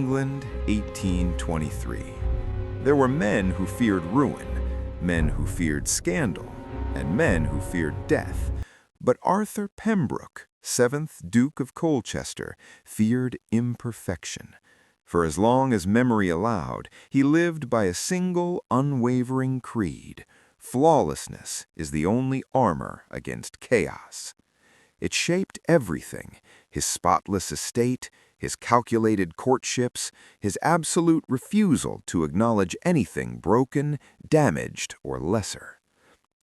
England, 1823. There were men who feared ruin, men who feared scandal, and men who feared death. But Arthur Pembroke, 7th Duke of Colchester, feared imperfection. For as long as memory allowed, he lived by a single, unwavering creed: flawlessness is the only armor against chaos. It shaped everything: his spotless estate, his calculated courtships, his absolute refusal to acknowledge anything broken, damaged, or lesser.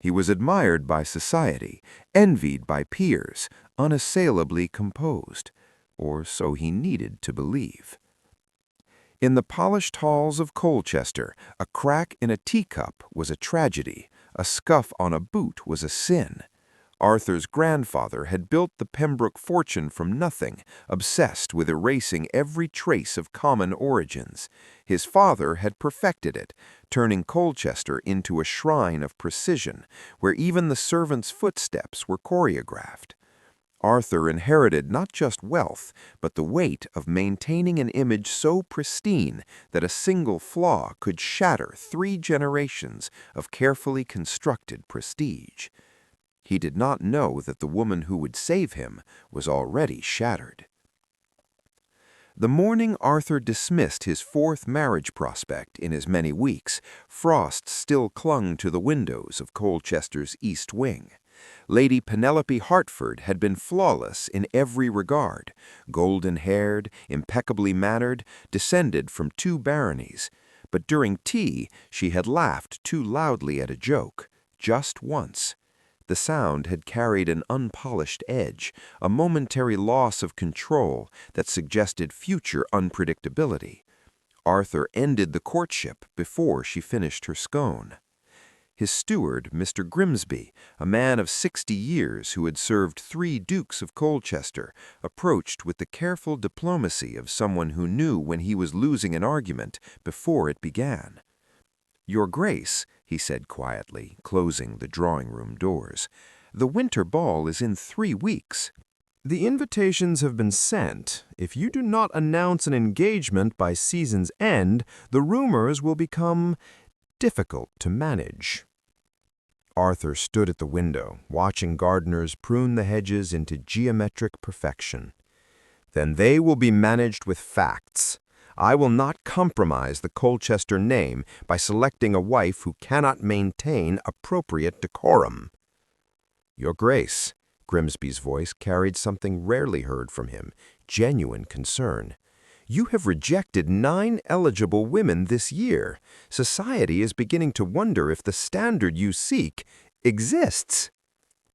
He was admired by society, envied by peers, unassailably composed, or so he needed to believe. In the polished halls of Colchester, a crack in a teacup was a tragedy, a scuff on a boot was a sin. Arthur's grandfather had built the Pembroke fortune from nothing, obsessed with erasing every trace of common origins. His father had perfected it, turning Colchester into a shrine of precision, where even the servants' footsteps were choreographed. Arthur inherited not just wealth, but the weight of maintaining an image so pristine that a single flaw could shatter 3 generations of carefully constructed prestige. He did not know that the woman who would save him was already shattered. The morning Arthur dismissed his 4th marriage prospect in as many weeks, frost still clung to the windows of Colchester's east wing. Lady Penelope Hertford had been flawless in every regard, golden-haired, impeccably mannered, descended from 2 baronies. But during tea she had laughed too loudly at a joke, just once. The sound had carried an unpolished edge, a momentary loss of control that suggested future unpredictability. Arthur ended the courtship before she finished her scone. His steward, Mr. Grimsby, a man of 60 years who had served 3 Dukes of Colchester, approached with the careful diplomacy of someone who knew when he was losing an argument before it began. "Your Grace," he said quietly, closing the drawing-room doors, "the winter ball is in 3 weeks. The invitations have been sent. If you do not announce an engagement by season's end, the rumors will become difficult to manage." Arthur stood at the window, watching gardeners prune the hedges into geometric perfection. "Then they will be managed with facts. I will not compromise the Colchester name by selecting a wife who cannot maintain appropriate decorum." "Your Grace," Grimsby's voice carried something rarely heard from him, genuine concern. "You have rejected 9 eligible women this year. Society is beginning to wonder if the standard you seek exists."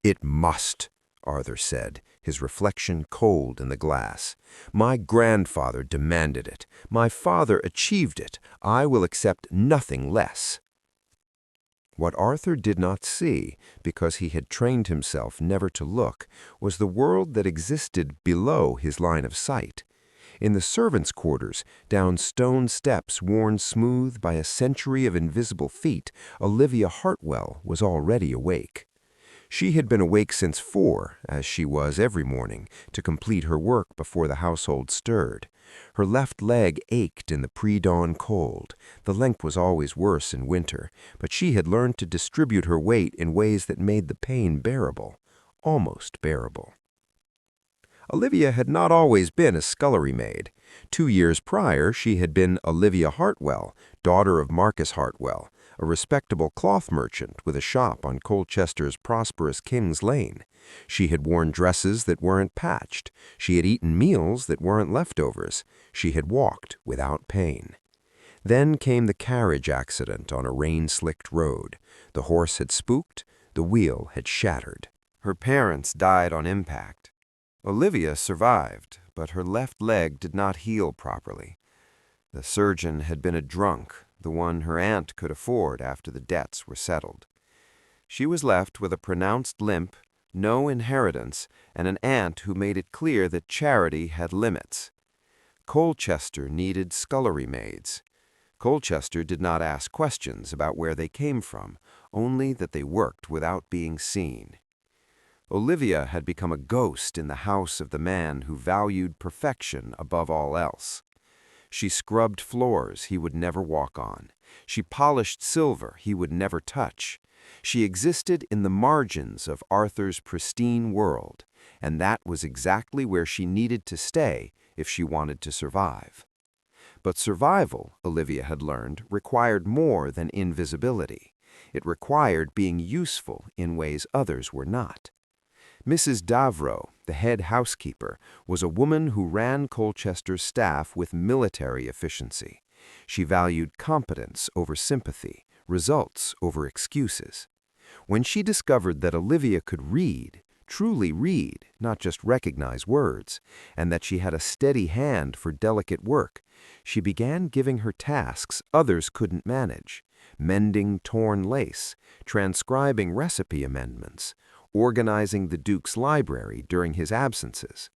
"It must," Arthur said, his reflection cold in the glass. "My grandfather demanded it. My father achieved it. I will accept nothing less." What Arthur did not see, because he had trained himself never to look, was the world that existed below his line of sight. In the servants' quarters, down stone steps worn smooth by a century of invisible feet, Olivia Hartwell was already awake. She had been awake since 4, as she was every morning, to complete her work before the household stirred. Her left leg ached in the pre-dawn cold. The length was always worse in winter, but she had learned to distribute her weight in ways that made the pain bearable, almost bearable. Olivia had not always been a scullery maid. 2 years prior, she had been Olivia Hartwell, daughter of Marcus Hartwell, a respectable cloth merchant with a shop on Colchester's prosperous King's Lane. She had worn dresses that weren't patched. She had eaten meals that weren't leftovers. She had walked without pain. Then came the carriage accident on a rain-slicked road. The horse had spooked. The wheel had shattered. Her parents died on impact. Olivia survived, but her left leg did not heal properly. The surgeon had been a drunk, the one her aunt could afford after the debts were settled. She was left with a pronounced limp, no inheritance, and an aunt who made it clear that charity had limits. Colchester needed scullery maids. Colchester did not ask questions about where they came from, only that they worked without being seen. Olivia had become a ghost in the house of the man who valued perfection above all else. She scrubbed floors he would never walk on. She polished silver he would never touch. She existed in the margins of Arthur's pristine world, and that was exactly where she needed to stay if she wanted to survive. But survival, Olivia had learned, required more than invisibility. It required being useful in ways others were not. Mrs. Davro, the head housekeeper, was a woman who ran Colchester's staff with military efficiency. She valued competence over sympathy, results over excuses. When she discovered that Olivia could read, truly read, not just recognize words, and that she had a steady hand for delicate work, she began giving her tasks others couldn't manage: mending torn lace, transcribing recipe amendments, organizing the Duke's library during his absences.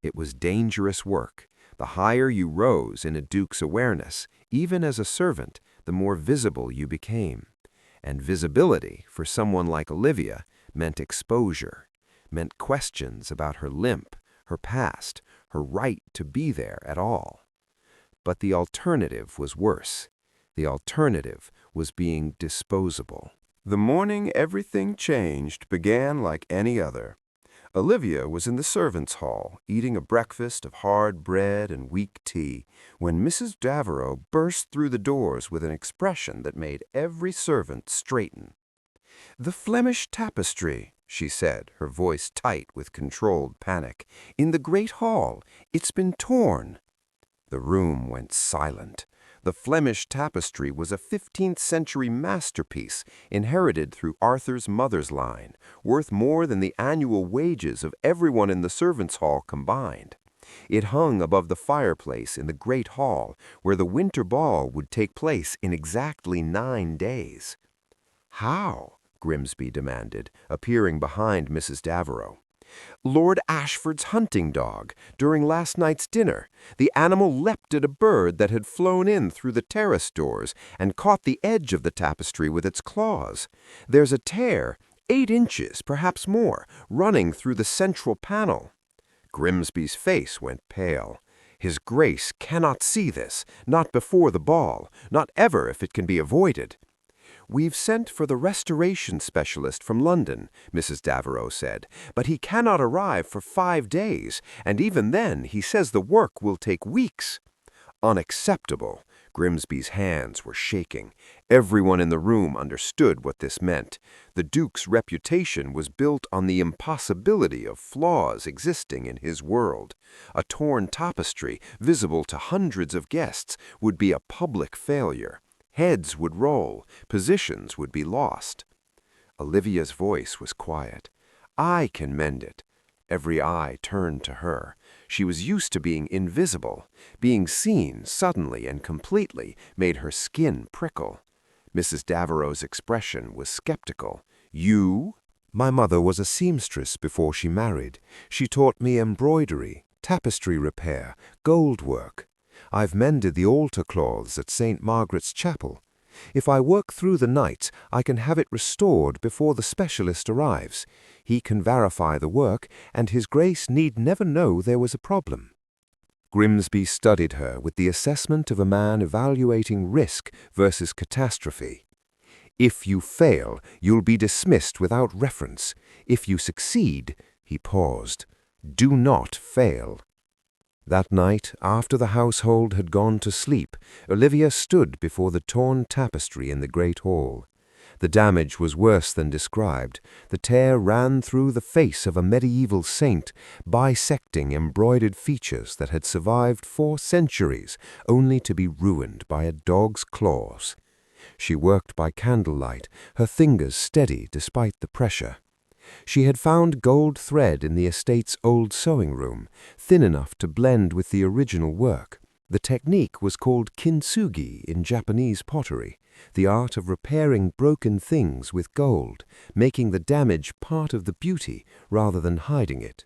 It was dangerous work. The higher you rose in a Duke's awareness, even as a servant, the more visible you became. And visibility, for someone like Olivia, meant exposure, meant questions about her limp, her past, her right to be there at all. But the alternative was worse. The alternative was being disposable. The morning everything changed began like any other. Olivia was in the servants' hall, eating a breakfast of hard bread and weak tea, when Mrs. Davro burst through the doors with an expression that made every servant straighten. "The Flemish tapestry," she said, her voice tight with controlled panic. "In the great hall. It's been torn." The room went silent. The Flemish tapestry was a 15th-century masterpiece inherited through Arthur's mother's line, worth more than the annual wages of everyone in the servants' hall combined. It hung above the fireplace in the great hall, where the winter ball would take place in exactly 9 days. "How?" Grimsby demanded, appearing behind Mrs. Davro. "Lord Ashford's hunting dog, during last night's dinner. The animal leapt at a bird that had flown in through the terrace doors and caught the edge of the tapestry with its claws. There's a tear, 8 inches, perhaps more, running through the central panel." Grimsby's face went pale. "His Grace cannot see this, not before the ball, not ever if it can be avoided." "We've sent for the restoration specialist from London," Mrs. Davro said, "but he cannot arrive for 5 days, and even then he says the work will take weeks." Unacceptable. Grimsby's hands were shaking. Everyone in the room understood what this meant. The Duke's reputation was built on the impossibility of flaws existing in his world. A torn tapestry, visible to hundreds of guests, would be a public failure. Heads would roll, positions would be lost. Olivia's voice was quiet. "I can mend it." Every eye turned to her. She was used to being invisible. Being seen suddenly and completely made her skin prickle. Mrs. Davro's expression was skeptical. "You?" "My mother was a seamstress before she married. She taught me embroidery, tapestry repair, gold work. I've mended the altar cloths at St. Margaret's Chapel. If I work through the night, I can have it restored before the specialist arrives. He can verify the work, and His Grace need never know there was a problem." Grimsby studied her with the assessment of a man evaluating risk versus catastrophe. "If you fail, you'll be dismissed without reference. If you succeed," he paused, "do not fail." That night, after the household had gone to sleep, Olivia stood before the torn tapestry in the great hall. The damage was worse than described. The tear ran through the face of a medieval saint, bisecting embroidered features that had survived 4 centuries, only to be ruined by a dog's claws. She worked by candlelight, her fingers steady despite the pressure. She had found gold thread in the estate's old sewing room, thin enough to blend with the original work. The technique was called kintsugi in Japanese pottery, the art of repairing broken things with gold, making the damage part of the beauty rather than hiding it.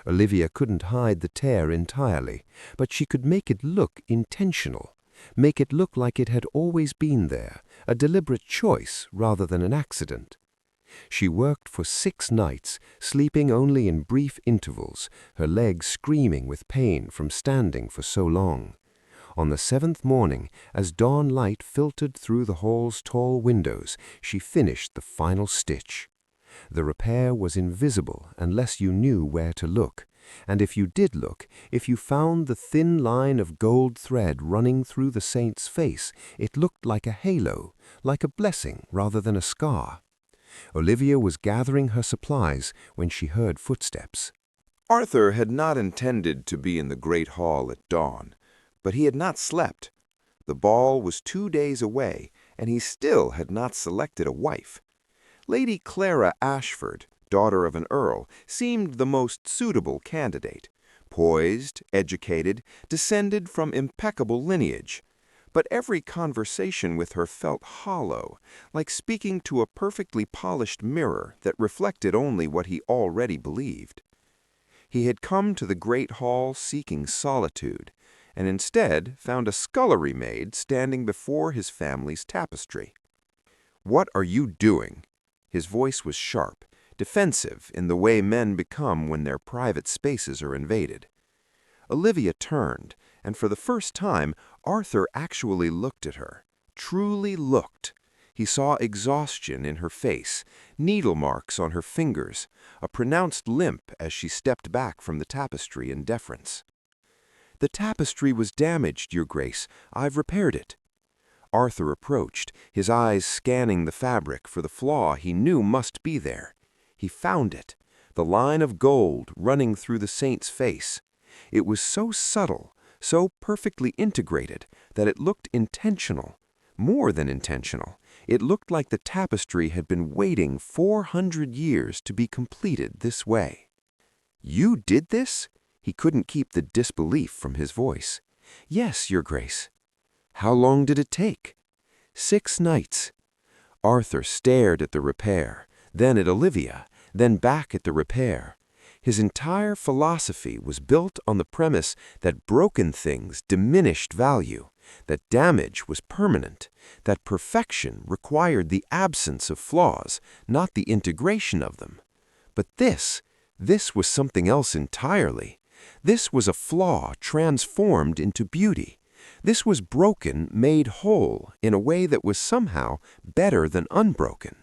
Olivia couldn't hide the tear entirely, but she could make it look intentional, make it look like it had always been there, a deliberate choice rather than an accident. She worked for 6 nights, sleeping only in brief intervals, her legs screaming with pain from standing for so long. On the 7th morning, as dawn light filtered through the hall's tall windows, she finished the final stitch. The repair was invisible unless you knew where to look, and if you did look, if you found the thin line of gold thread running through the saint's face, it looked like a halo, like a blessing rather than a scar. Olivia was gathering her supplies when she heard footsteps. Arthur had not intended to be in the great hall at dawn, but he had not slept. The ball was 2 days away, and he still had not selected a wife. Lady Clara Ashford, daughter of an earl, seemed the most suitable candidate. Poised, educated, descended from impeccable lineage. But every conversation with her felt hollow, like speaking to a perfectly polished mirror that reflected only what he already believed. He had come to the great hall seeking solitude, and instead found a scullery maid standing before his family's tapestry. "What are you doing?" His voice was sharp, defensive in the way men become when their private spaces are invaded. Olivia turned, and for the first time, Arthur actually looked at her. Truly looked. He saw exhaustion in her face, needle marks on her fingers, a pronounced limp as she stepped back from the tapestry in deference. "The tapestry was damaged, Your Grace. I've repaired it." Arthur approached, his eyes scanning the fabric for the flaw he knew must be there. He found it, the line of gold running through the saint's face. It was so subtle, so perfectly integrated, that it looked intentional. More than intentional. It looked like the tapestry had been waiting 400 years to be completed this way. "You did this?" He couldn't keep the disbelief from his voice. "Yes, Your Grace." "How long did it take?" 6 nights. Arthur stared at the repair, then at Olivia, then back at the repair. His entire philosophy was built on the premise that broken things diminished value, that damage was permanent, that perfection required the absence of flaws, not the integration of them. But this was something else entirely. This was a flaw transformed into beauty. This was broken made whole in a way that was somehow better than unbroken.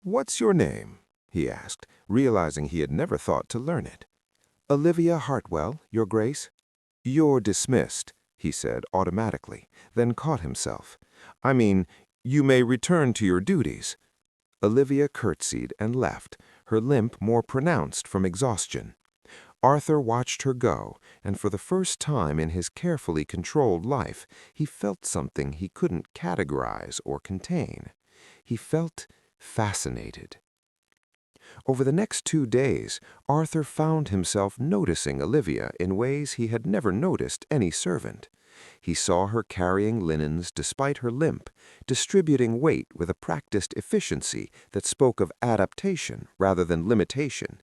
"What's your name?" he asked, realizing he had never thought to learn it. "Olivia Hartwell, Your Grace." "You're dismissed," he said automatically, then caught himself. "I mean, you may return to your duties." Olivia curtsied and left, her limp more pronounced from exhaustion. Arthur watched her go, and for the first time in his carefully controlled life, he felt something he couldn't categorize or contain. He felt fascinated. Over the next 2 days, Arthur found himself noticing Olivia in ways he had never noticed any servant. He saw her carrying linens despite her limp, distributing weight with a practiced efficiency that spoke of adaptation rather than limitation.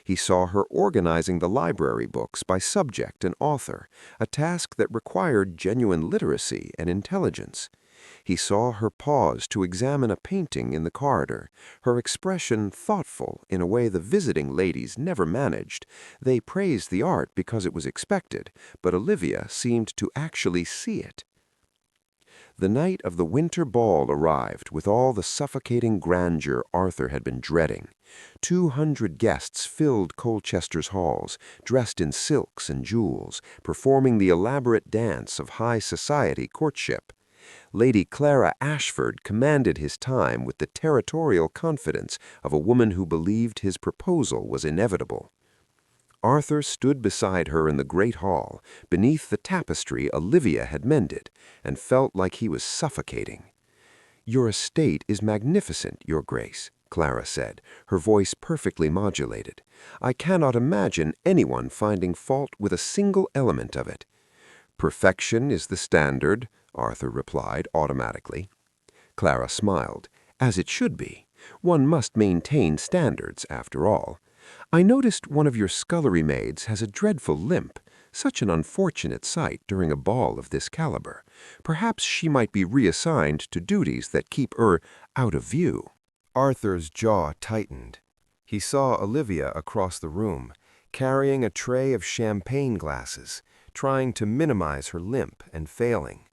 He saw her organizing the library books by subject and author, a task that required genuine literacy and intelligence. He saw her pause to examine a painting in the corridor, her expression thoughtful in a way the visiting ladies never managed. They praised the art because it was expected, but Olivia seemed to actually see it. The night of the winter ball arrived with all the suffocating grandeur Arthur had been dreading. 200 guests filled Colchester's halls, dressed in silks and jewels, performing the elaborate dance of high society courtship. Lady Clara Ashford commanded his time with the territorial confidence of a woman who believed his proposal was inevitable. Arthur stood beside her in the great hall, beneath the tapestry Olivia had mended, and felt like he was suffocating. "Your estate is magnificent, Your Grace," Clara said, her voice perfectly modulated. "I cannot imagine anyone finding fault with a single element of it." "Perfection is the standard," Arthur replied automatically. Clara smiled. "As it should be. One must maintain standards, after all. I noticed one of your scullery maids has a dreadful limp. Such an unfortunate sight during a ball of this caliber. Perhaps she might be reassigned to duties that keep her out of view." Arthur's jaw tightened. He saw Olivia across the room, carrying a tray of champagne glasses, trying to minimize her limp and failing,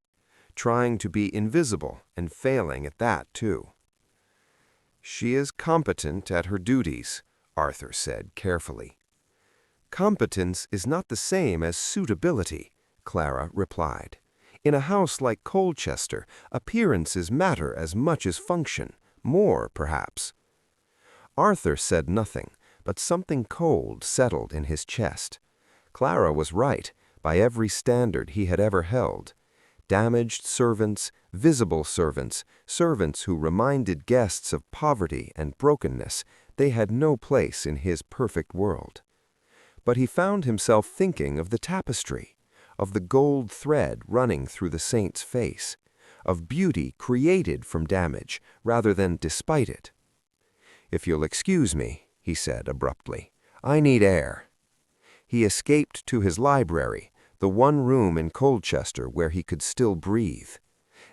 trying to be invisible and failing at that, too. "She is competent at her duties," Arthur said carefully. "Competence is not the same as suitability," Clara replied. "In a house like Colchester, appearances matter as much as function, more, perhaps." Arthur said nothing, but something cold settled in his chest. Clara was right, by every standard he had ever held. Damaged servants, visible servants, servants who reminded guests of poverty and brokenness, they had no place in his perfect world. But he found himself thinking of the tapestry, of the gold thread running through the saint's face, of beauty created from damage rather than despite it. "If you'll excuse me," he said abruptly, "I need air." He escaped to his library, the one room in Colchester where he could still breathe.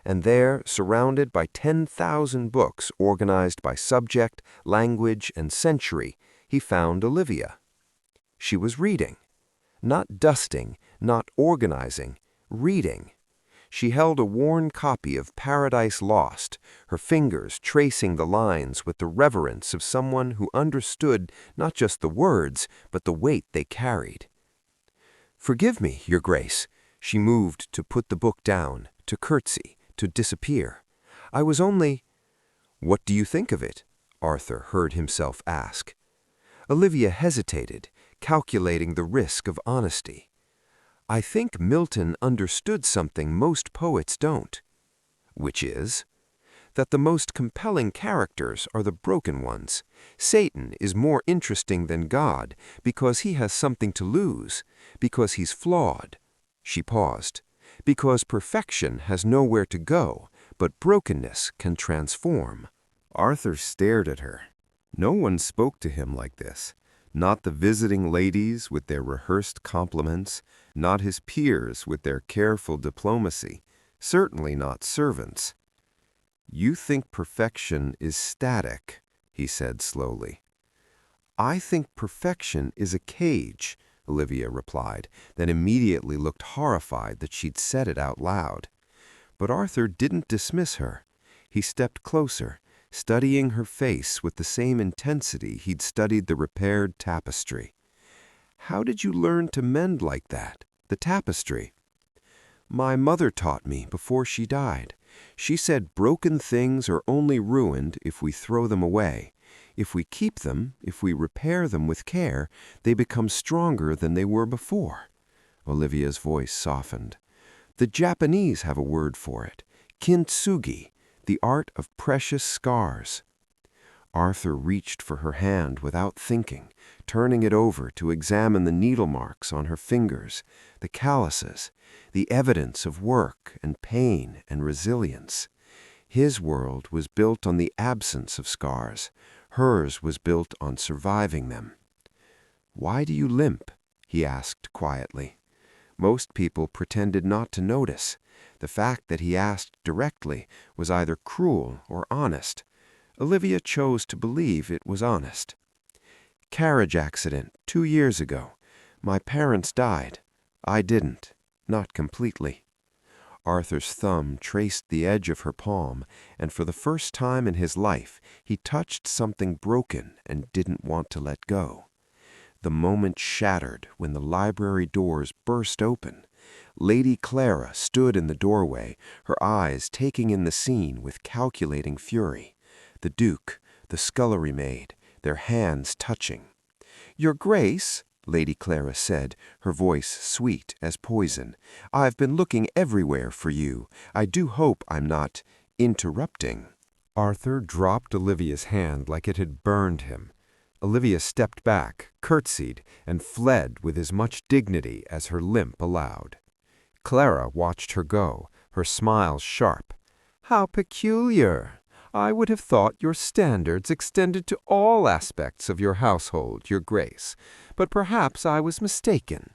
And there, surrounded by 10,000 books organized by subject, language, and century, he found Olivia. She was reading. Not dusting, not organizing, reading. She held a worn copy of Paradise Lost, her fingers tracing the lines with the reverence of someone who understood not just the words, but the weight they carried. "Forgive me, Your Grace." She moved to put the book down, to curtsy, to disappear. "I was only—" "What do you think of it?" Arthur heard himself ask. Olivia hesitated, calculating the risk of honesty. "I think Milton understood something most poets don't." "Which is?" "That the most compelling characters are the broken ones. Satan is more interesting than God because he has something to lose, because he's flawed." She paused. "Because perfection has nowhere to go, but brokenness can transform." Arthur stared at her. No one spoke to him like this. Not the visiting ladies with their rehearsed compliments, not his peers with their careful diplomacy, certainly not servants. "You think perfection is static," he said slowly. "I think perfection is a cage," Olivia replied, then immediately looked horrified that she'd said it out loud. But Arthur didn't dismiss her. He stepped closer, studying her face with the same intensity he'd studied the repaired tapestry. "How did you learn to mend like that, the tapestry?" "My mother taught me before she died. She said broken things are only ruined if we throw them away. If we keep them, if we repair them with care, they become stronger than they were before." Olivia's voice softened. "The Japanese have a word for it, kintsugi, the art of precious scars." Arthur reached for her hand without thinking, turning it over to examine the needle marks on her fingers, the calluses, the evidence of work and pain and resilience. His world was built on the absence of scars. Hers was built on surviving them. "Why do you limp?" he asked quietly. Most people pretended not to notice. The fact that he asked directly was either cruel or honest. Olivia chose to believe it was honest. "Carriage accident 2 years ago. My parents died. I didn't. Not completely." Arthur's thumb traced the edge of her palm, and for the first time in his life, he touched something broken and didn't want to let go. The moment shattered when the library doors burst open. Lady Clara stood in the doorway, her eyes taking in the scene with calculating fury. The Duke, the scullery maid, their hands touching. "Your Grace," Lady Clara said, her voice sweet as poison, "I've been looking everywhere for you. I do hope I'm not interrupting." Arthur dropped Olivia's hand like it had burned him. Olivia stepped back, curtsied, and fled with as much dignity as her limp allowed. Clara watched her go, her smile sharp. "How peculiar! I would have thought your standards extended to all aspects of your household, Your Grace, but perhaps I was mistaken."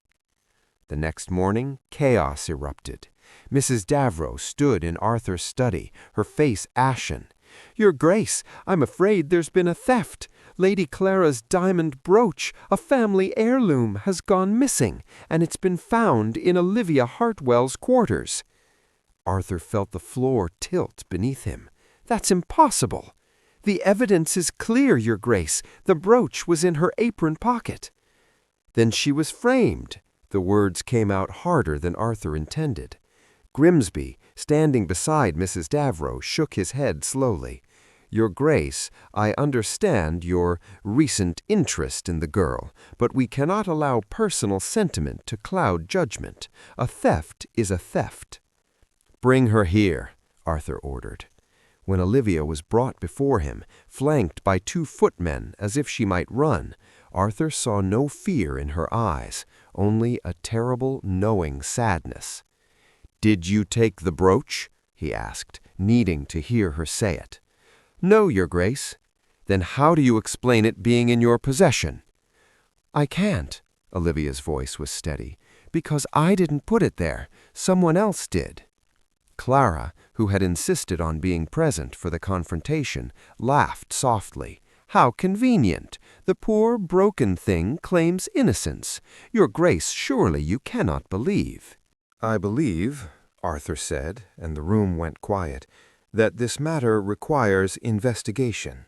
The next morning, chaos erupted. Mrs. Davrow stood in Arthur's study, her face ashen. "Your Grace, I'm afraid there's been a theft. Lady Clara's diamond brooch, a family heirloom, has gone missing, and it's been found in Olivia Hartwell's quarters." Arthur felt the floor tilt beneath him. "That's impossible. The evidence is clear, Your Grace. The brooch was in her apron pocket." "Then she was framed." The words came out harder than Arthur intended. Grimsby, standing beside Mrs. Davrow, shook his head slowly. "Your Grace, I understand your recent interest in the girl, but we cannot allow personal sentiment to cloud judgment. A theft is a theft." "Bring her here," Arthur ordered. When Olivia was brought before him, flanked by 2 footmen as if she might run, Arthur saw no fear in her eyes, only a terrible, knowing sadness. "Did you take the brooch?" he asked, needing to hear her say it. "No, Your Grace." "Then how do you explain it being in your possession?" "I can't," Olivia's voice was steady, "because I didn't put it there. Someone else did." Clara, who had insisted on being present for the confrontation, laughed softly. "How convenient! The poor, broken thing claims innocence. Your Grace, surely you cannot believe." "I believe," Arthur said, and the room went quiet, "that this matter requires investigation."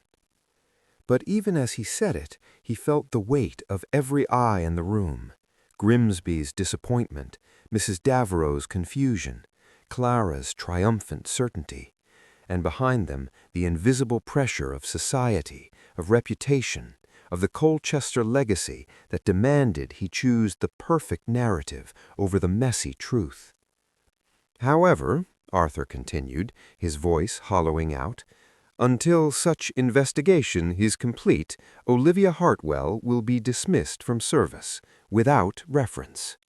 But even as he said it, he felt the weight of every eye in the room. Grimsby's disappointment, Mrs. Davrow's confusion, Clara's triumphant certainty, and behind them the invisible pressure of society, of reputation, of the Colchester legacy that demanded he choose the perfect narrative over the messy truth. "However," Arthur continued, his voice hollowing out, "until such investigation is complete, Olivia Hartwell will be dismissed from service, without reference."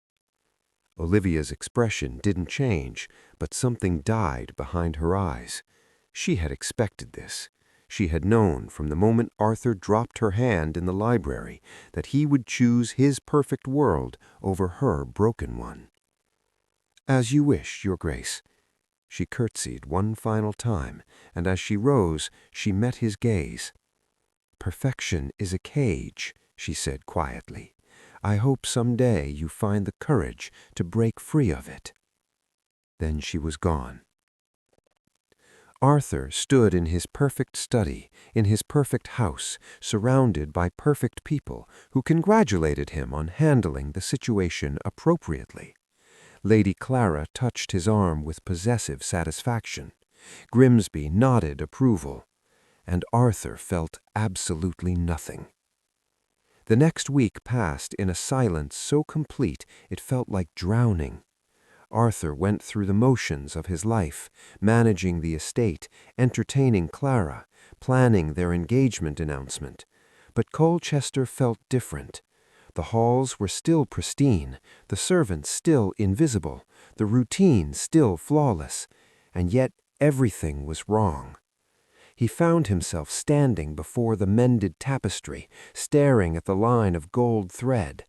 Olivia's expression didn't change, but something died behind her eyes. She had expected this. She had known from the moment Arthur dropped her hand in the library that he would choose his perfect world over her broken one. "As you wish, Your Grace." She curtsied one final time, and as she rose, she met his gaze. "Perfection is a cage," she said quietly. "I hope some day you find the courage to break free of it." Then she was gone. Arthur stood in his perfect study, in his perfect house, surrounded by perfect people who congratulated him on handling the situation appropriately. Lady Clara touched his arm with possessive satisfaction. Grimsby nodded approval. And Arthur felt absolutely nothing. The next week passed in a silence so complete it felt like drowning. Arthur went through the motions of his life, managing the estate, entertaining Clara, planning their engagement announcement. But Colchester felt different. The halls were still pristine, the servants still invisible, the routine still flawless, and yet everything was wrong. He found himself standing before the mended tapestry, staring at the line of gold thread.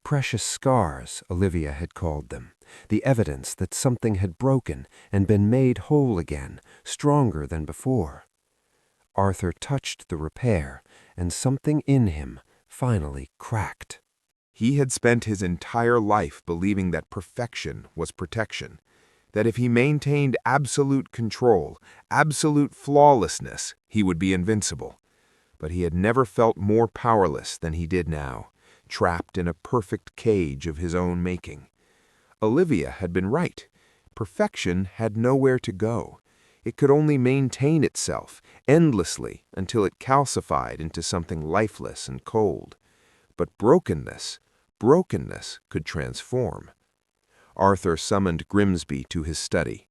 Precious scars, Olivia had called them, the evidence that something had broken and been made whole again, stronger than before. Arthur touched the repair, and something in him finally cracked. He had spent his entire life believing that perfection was protection, that if he maintained absolute control, absolute flawlessness, he would be invincible. But he had never felt more powerless than he did now, trapped in a perfect cage of his own making. Olivia had been right. Perfection had nowhere to go. It could only maintain itself endlessly until it calcified into something lifeless and cold. But brokenness could transform. Arthur summoned Grimsby to his study.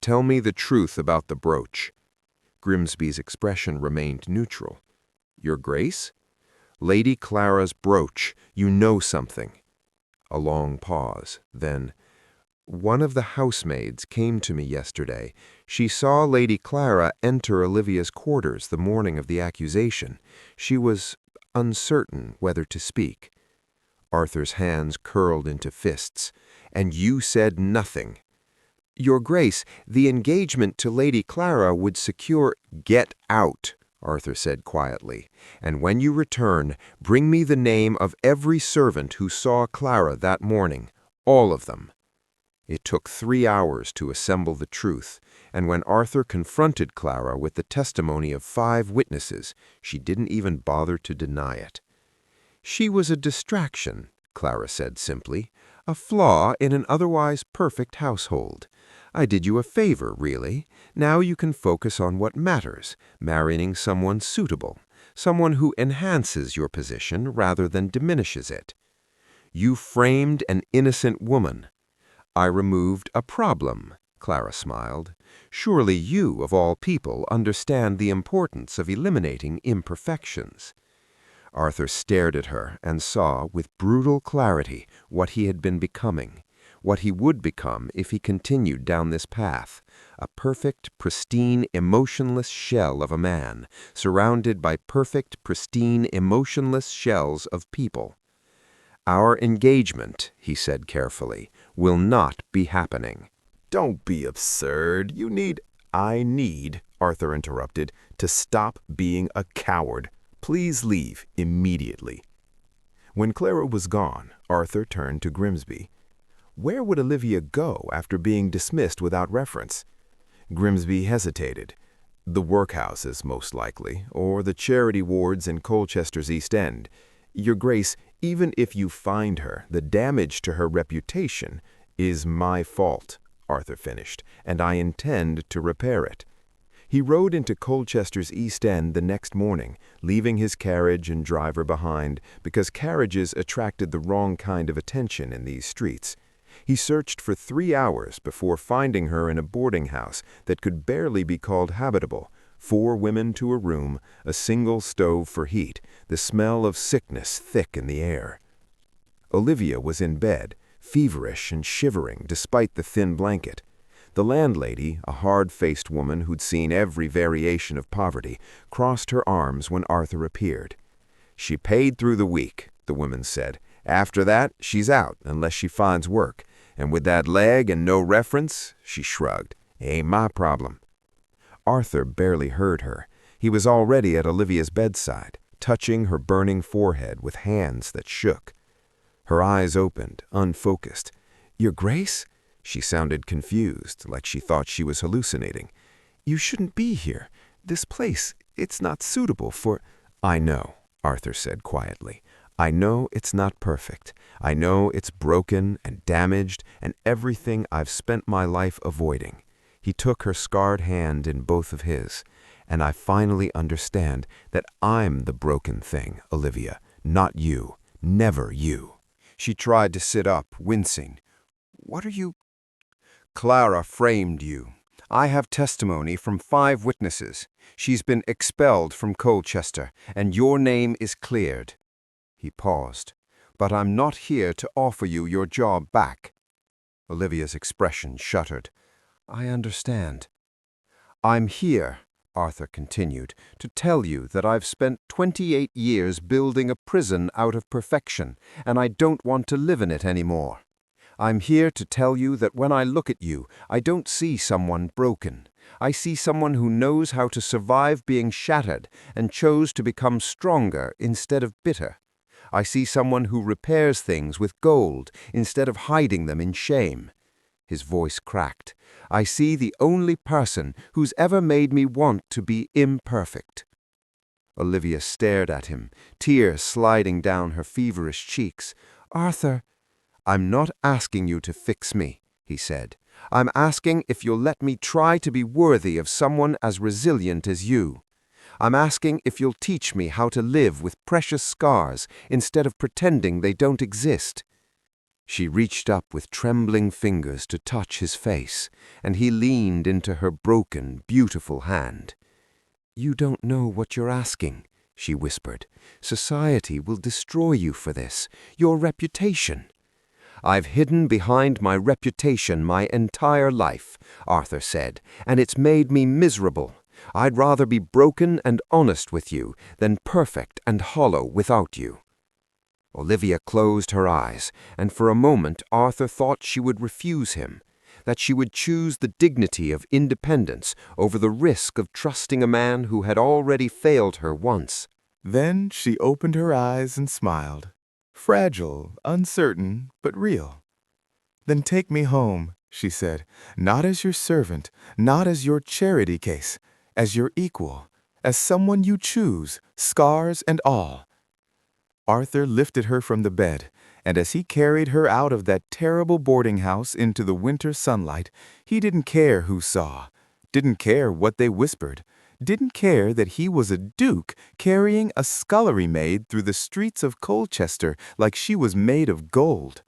"Tell me the truth about the brooch." Grimsby's expression remained neutral. "Your Grace?" "Lady Clara's brooch. You know something." A long pause. Then, "One of the housemaids came to me yesterday. She saw Lady Clara enter Olivia's quarters the morning of the accusation. She was uncertain whether to speak." Arthur's hands curled into fists. "And you said nothing." "Your Grace, the engagement to Lady Clara would secure—" "Get out!" Arthur said quietly, "and when you return, bring me the name of every servant who saw Clara that morning, all of them." It took 3 hours to assemble the truth, and when Arthur confronted Clara with the testimony of 5 witnesses, she didn't even bother to deny it. "She was a distraction," Clara said simply, "a flaw in an otherwise perfect household. I did you a favor, really. Now you can focus on what matters, marrying someone suitable, someone who enhances your position rather than diminishes it. You framed an innocent woman. I removed a problem," Clara smiled. "Surely you, of all people, understand the importance of eliminating imperfections." Arthur stared at her and saw, with brutal clarity, what he had been becoming, what he would become if he continued down this path, a perfect, pristine, emotionless shell of a man, surrounded by perfect, pristine, emotionless shells of people. "Our engagement," he said carefully, "will not be happening." Don't be absurd. I need, Arthur interrupted, to stop being a coward. Please leave immediately. When Clara was gone, Arthur turned to Grimsby. Where would Olivia go after being dismissed without reference? Grimsby hesitated. The workhouses, most likely, or the charity wards in Colchester's East End. Your Grace, even if you find her, the damage to her reputation is my fault, Arthur finished, and I intend to repair it. He rode into Colchester's East End the next morning, leaving his carriage and driver behind, because carriages attracted the wrong kind of attention in these streets. He searched for 3 hours before finding her in a boarding house that could barely be called habitable. 4 women to a room, a single stove for heat, the smell of sickness thick in the air. Olivia was in bed, feverish and shivering despite the thin blanket. The landlady, a hard-faced woman who'd seen every variation of poverty, crossed her arms when Arthur appeared. "She paid through the week," the woman said. "After that, she's out, unless she finds work. And with that leg and no reference," she shrugged, "ain't my problem." Arthur barely heard her. He was already at Olivia's bedside, touching her burning forehead with hands that shook. Her eyes opened, unfocused. "Your Grace?" She sounded confused, like she thought she was hallucinating. "You shouldn't be here. This place, it's not suitable for—" "I know," Arthur said quietly. "I know it's not perfect. I know it's broken and damaged and everything I've spent my life avoiding." He took her scarred hand in both of his. "And I finally understand that I'm the broken thing, Olivia, not you. Never you." She tried to sit up, wincing. "What are you—" "Clara framed you. I have testimony from 5 witnesses. She's been expelled from Colchester, and your name is cleared." He paused. "But I'm not here to offer you your job back." Olivia's expression shuddered. "I understand." "I'm here," Arthur continued, "to tell you that I've spent 28 years building a prison out of perfection, and I don't want to live in it anymore. I'm here to tell you that when I look at you, I don't see someone broken. I see someone who knows how to survive being shattered and chose to become stronger instead of bitter. I see someone who repairs things with gold instead of hiding them in shame." His voice cracked. "I see the only person who's ever made me want to be imperfect." Olivia stared at him, tears sliding down her feverish cheeks. "Arthur—" "I'm not asking you to fix me," he said. "I'm asking if you'll let me try to be worthy of someone as resilient as you. I'm asking if you'll teach me how to live with precious scars instead of pretending they don't exist." She reached up with trembling fingers to touch his face, and he leaned into her broken, beautiful hand. "You don't know what you're asking," she whispered. "Society will destroy you for this, your reputation." "I've hidden behind my reputation my entire life," Arthur said, "and it's made me miserable. I'd rather be broken and honest with you than perfect and hollow without you." Olivia closed her eyes, and for a moment Arthur thought she would refuse him, that she would choose the dignity of independence over the risk of trusting a man who had already failed her once. Then she opened her eyes and smiled. Fragile, uncertain, but real. "Then take me home," she said, "not as your servant, not as your charity case, as your equal, as someone you choose, scars and all." Arthur lifted her from the bed, and as he carried her out of that terrible boarding house into the winter sunlight, he didn't care who saw, didn't care what they whispered, didn't care that he was a duke carrying a scullery maid through the streets of Colchester like she was made of gold.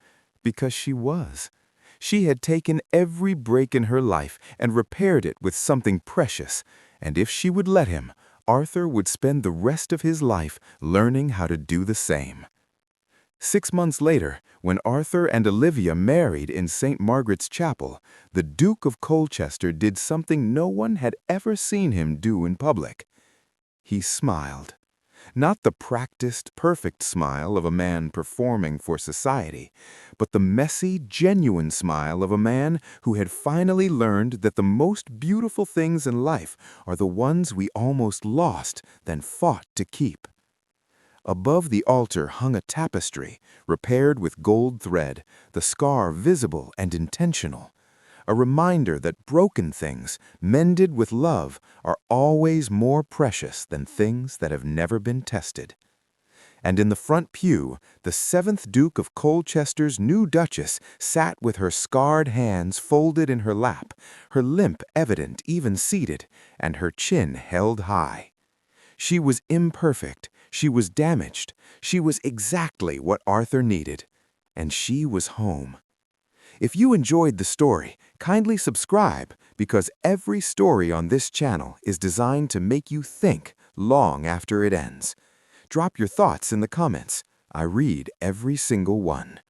Because she was. She had taken every break in her life and repaired it with something precious, and if she would let him, Arthur would spend the rest of his life learning how to do the same. 6 months later, when Arthur and Olivia married in St. Margaret's Chapel, the Duke of Colchester did something no one had ever seen him do in public. He smiled. Not the practiced, perfect smile of a man performing for society, but the messy, genuine smile of a man who had finally learned that the most beautiful things in life are the ones we almost lost, then fought to keep. Above the altar hung a tapestry, repaired with gold thread, the scar visible and intentional. A reminder that broken things, mended with love, are always more precious than things that have never been tested. And in the front pew, the 7th Duke of Colchester's new Duchess sat with her scarred hands folded in her lap, her limp evident even seated, and her chin held high. She was imperfect, she was damaged, she was exactly what Arthur needed, and she was home. If you enjoyed the story, kindly subscribe, because every story on this channel is designed to make you think long after it ends. Drop your thoughts in the comments. I read every single one.